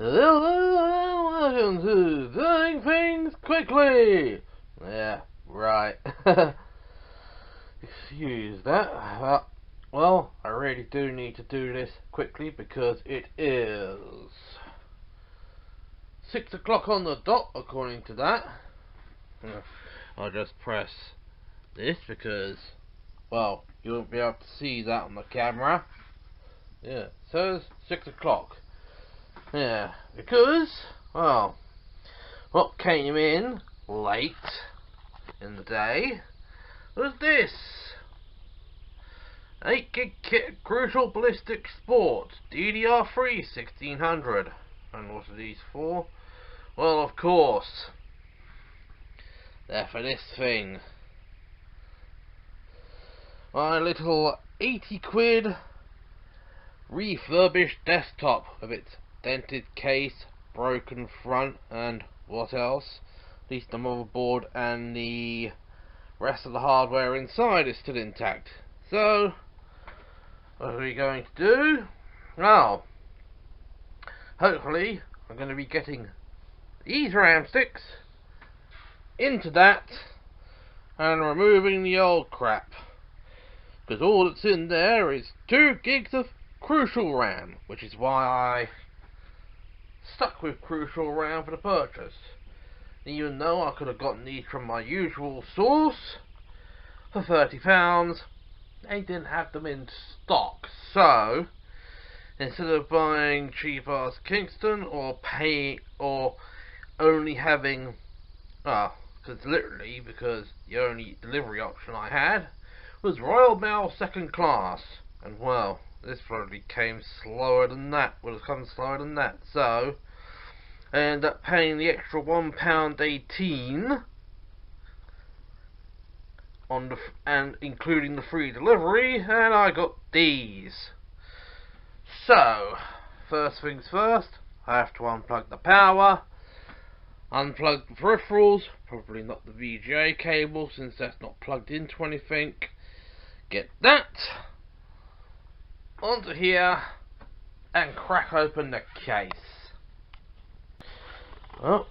Welcome to doing things quickly. Yeah, right. Excuse that. Well, I really do need to do this quickly because it is 6 o'clock on the dot, according to that. I'll just press this because, well, you won't be able to see that on the camera. Yeah, it says 6 o'clock. Yeah, because, well, what came in late in the day was this 8 gig kit Crucial Ballistic Sports DDR3 1600. And what are these for? Well, of course, they're for this thing. My little 80 quid refurbished desktop with its dented case, broken front, and what else? At least the motherboard and the rest of the hardware inside is still intact. So, what are we going to do? Well, hopefully I'm going to be getting these RAM sticks into that and removing the old crap, because all that's in there is 2 gigs of Crucial RAM, which is why I stuck with Crucial RAM for the purchase. Even though I could have gotten these from my usual source for £30, they didn't have them in stock. So instead of buying cheap ass Kingston or only having, because the only delivery option I had was Royal Mail second class, and well, this probably came slower than that. Would have come slower than that. So I ended up paying the extra £1.18 on and including the free delivery, and I got these. So first things first, I have to unplug the power, unplug the peripherals, probably not the VGA cable since that's not plugged into anything. Get that onto here and crack open the case. Well,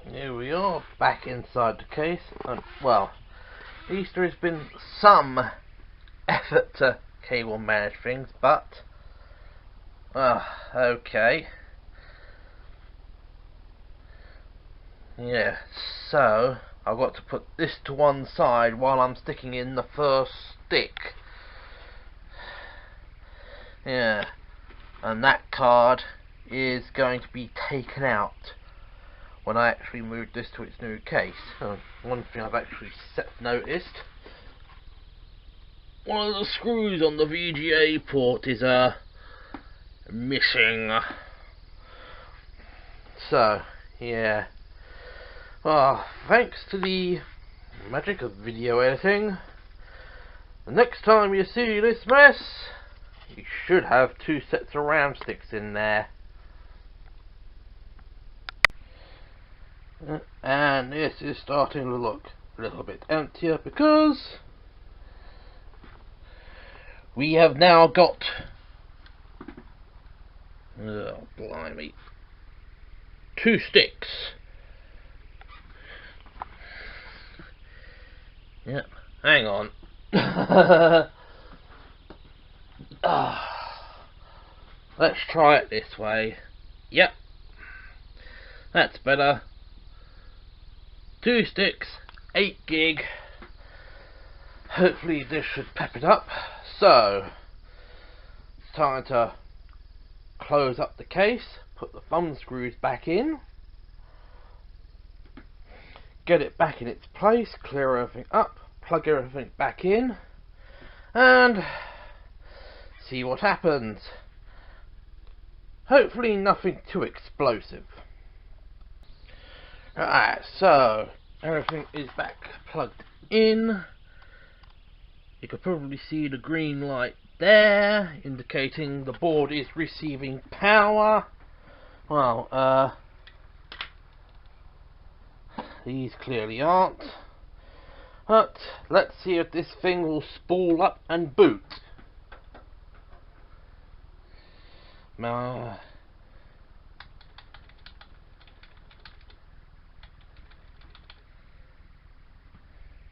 here we are, back inside the case, and well, at least there has been some effort to cable manage things, but okay. Yeah, so I've got to put this to one side while I'm sticking in the first stick. Yeah, and that card is going to be taken out when I actually move this to its new case. One thing I've actually noticed, one of the screws on the VGA port is missing. So yeah, well, thanks to the magic of video editing, the next time you see this mess, you should have 2 sets of RAM sticks in there. And this is starting to look a little bit emptier because we have now got, oh blimey, 2 sticks. Yep, hang on. Let's try it this way. Yep, that's better. 2 sticks, 8 gig. Hopefully this should pep it up. So it's time to close up the case, put the thumb screws back in, get it back in its place, clear everything up, plug everything back in, and see what happens. Hopefully nothing too explosive. Alright, so everything is back plugged in. You can probably see the green light there, indicating the board is receiving power. Well, these clearly aren't. But let's see if this thing will spool up and boot.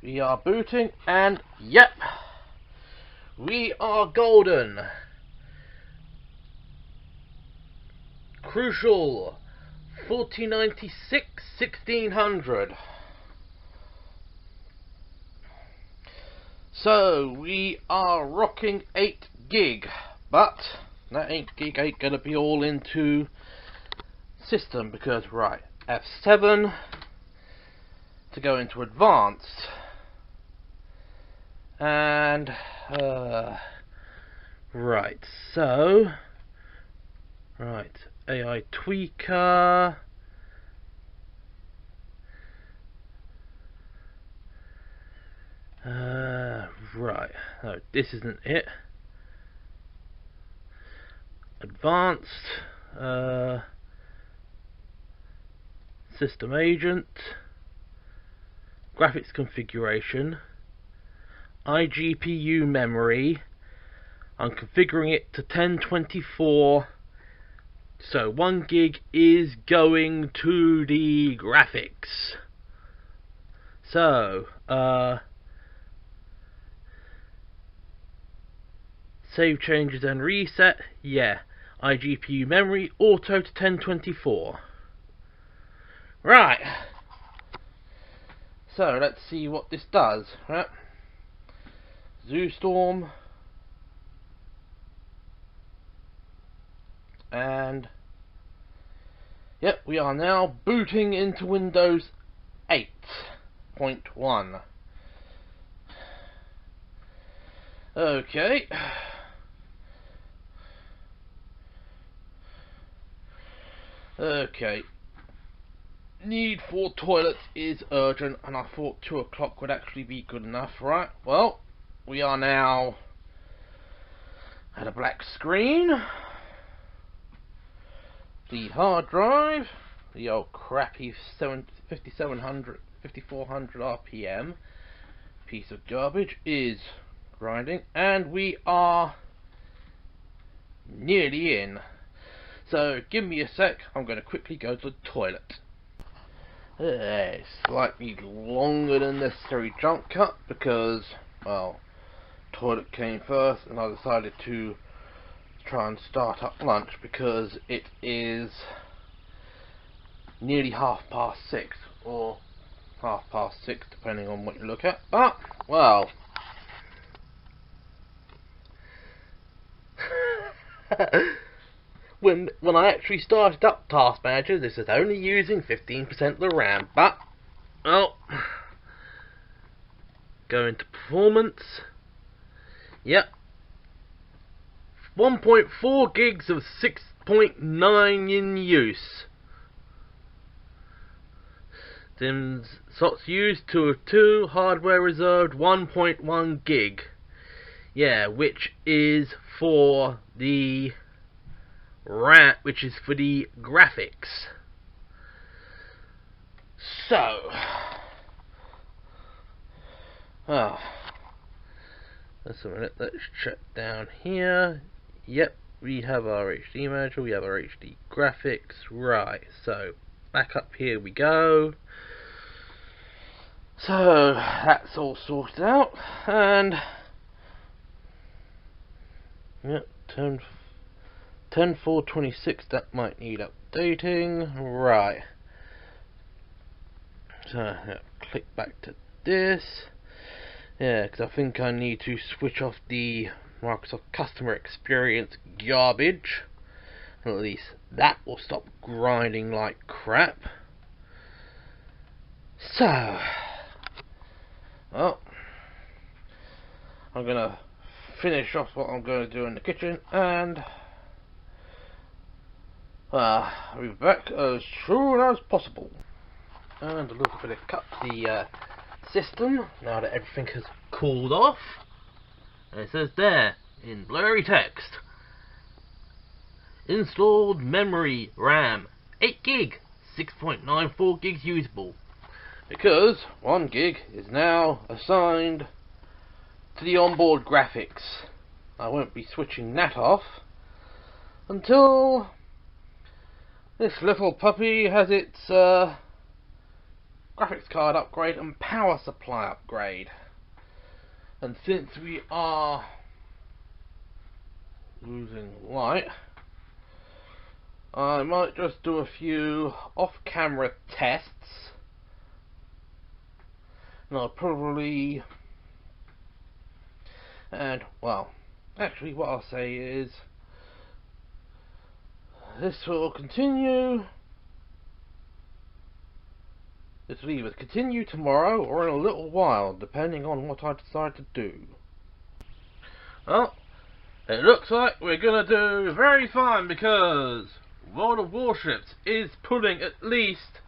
we are booting, and yep, we are golden. Crucial 4096 1600. So we are rocking 8 gig, but that 8 gig ain't gonna be all into system because right, F7 to go into advanced, and right, so right, AI tweaker, right, no, this isn't it. Advanced, system agent, graphics configuration, iGPU memory. I'm configuring it to 1024, so 1 gig is going to the graphics. So save changes and reset, yeah, iGPU memory auto to 1024. Right, so let's see what this does. Right, ZooStorm, and yep, we are now booting into Windows 8.1. Okay. Okay. Need for toilets is urgent, and I thought 2 o'clock would actually be good enough, right? Well, we are now at a black screen. The hard drive, the old crappy 5400 RPM piece of garbage, is grinding, and we are nearly in. So give me a sec, I'm going to quickly go to the toilet. Slightly longer than necessary jump cut because, well, toilet came first, and I decided to try and start up lunch because it is nearly 6:30, or 6:30 depending on what you look at. But, well, when I actually started up Task Manager, this is only using 15% of the RAM, but, well, go into performance, yep, 1.4 gigs of 6.9 in use. DIMMs slots used 2 of 2, hardware reserved 1.1 gig. Yeah, which is for the RAM, which is for the graphics. So, just a minute, let's check down here. Yep, we have our HD manager, we have our HD graphics. Right, so back up here we go. So that's all sorted out, and yep, 10.4.26, that might need updating. Right, so yeah, click back to this. Yeah, because I think I need to switch off the Microsoft Customer Experience garbage. At least that will stop grinding like crap. So, well, I'm gonna finish off what I'm going to do in the kitchen, and I'll be back as soon as possible. And a little bit of cut the system now that everything has cooled off. And it says there in blurry text, installed memory RAM 8 gig, 6.94 gigs usable, because 1 gig is now assigned to the onboard graphics. I won't be switching that off until this little puppy has its graphics card upgrade and power supply upgrade. And since we are losing light, I might just do a few off-camera tests. And I'll probably... And, well, actually what I'll say is, this will continue. This will either continue tomorrow or in a little while, depending on what I decide to do. Well, it looks like we're gonna do very fine because World of Warships is pulling at least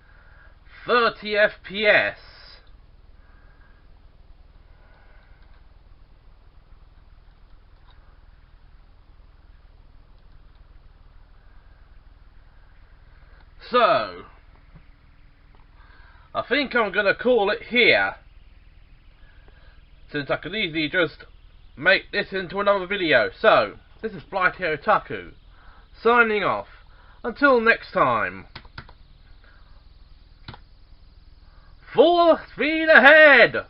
30 FPS. So, I think I'm going to call it here, since I could easily just make this into another video. So, this is Blighty Otaku, signing off. Until next time, full speed ahead!